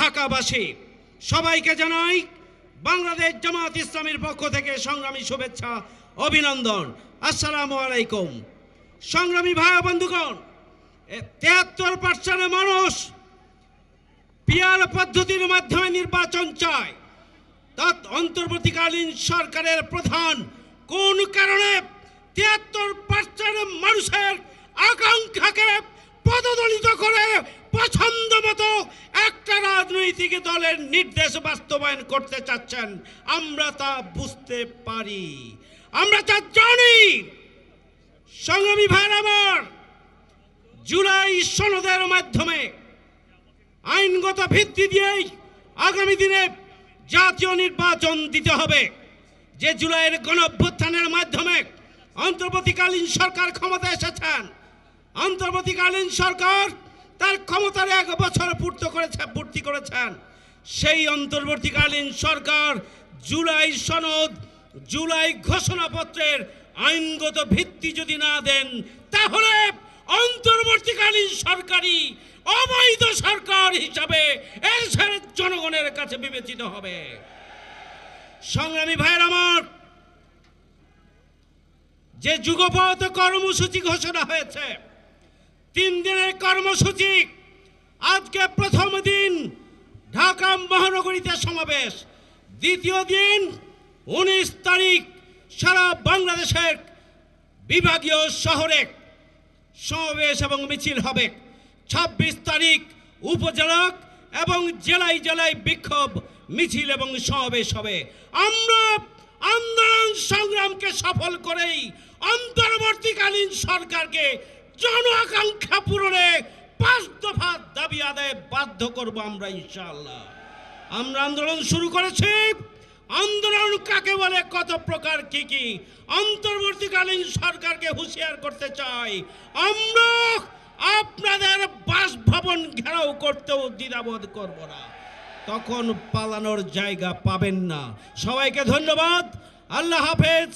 ঢাকাবাসী সবাইকে জানাই বাংলাদেশ জামাত ইসলামীর পক্ষ থেকে সংগ্রামী শুভেচ্ছা অভিনন্দন। আসসালামু আলাইকুম। সংগ্রামী ভাই বন্ধুগণ, 73% মানুষ পিআর পদ্ধতির মাধ্যমে নির্বাচন চায়। অন্তর্বর্তীকালীন সরকারের প্রধান কোন কারণে 73% মানুষের আকাঙ্ক্ষাকে পদদলিত করে পছন্দ মতো একটা রাজনৈতিক দলের নির্দেশ বাস্তবায়ন করতে চাচ্ছেন, আমরা তা বুঝতে পারি, আমরা তা জানি। সংগ্রামী ভাইরা আমার, জুলাই সনদের মাধ্যমে আইনগত ভিত্তি দিয়েই আগামী দিনে জাতীয় নির্বাচন দিতে হবে। যে জুলাইয়ের গণঅভ্যুত্থানের মাধ্যমে অন্তর্বর্তীকালীন সরকার ক্ষমতায় এসেছেন, অন্তর্বর্তীকালীন সরকার তার ক্ষমতার 1 বছর পূর্তি করেছেন। সেই অন্তর্বর্তীকালীন সরকার জুলাই সনদ, জুলাই ঘোষণাপত্রের আইনগত ভিত্তি যদি না দেন, তাহলে অন্তর্বর্তীকালীন সরকারই অবৈধ সরকার হিসাবে এদেশের জনগণের কাছে বিবেচিত হবে। সংগ্রামী ভাইয়ের আমার, যে যুগপৎ কর্মসূচি ঘোষণা হয়েছে, 3 দিনের কর্মসূচি, আজকে প্রথম দিন ঢাকা মহানগরীতে সমাবেশ, দ্বিতীয় দিন 19 তারিখ সারা বাংলাদেশের বিভাগীয় শহরে সমাবেশ এবং মিছিল হবে। 26 তারিখ উপজেলা এবং জেলায় জেলায় বিক্ষোভ মিছিল এবং সমাবেশ হবে। আমরা আন্দোলন সংগ্রামকে সফল করেই অন্তর্বর্তীকালীন সরকারকে জন আকাঙ্ক্ষা পূরণে 5 দফা দাবি আদায়ে বাধ্য করব আমরা ইনশাআল্লাহ। আমরা আন্দোলন শুরু করেছি। আন্দোলন কাকে বলে, কত প্রকার, কি কি, অন্তর্বর্তীকালীন সরকারকে হুঁশিয়ার করতে চাই, আমরা আপনাদের বাসভবন ঘেরাও করতেও দ্বিধাবোধ করব না। তখন পালানোর জায়গা পাবেন না। সবাইকে ধন্যবাদ। আল্লাহ হাফেজ।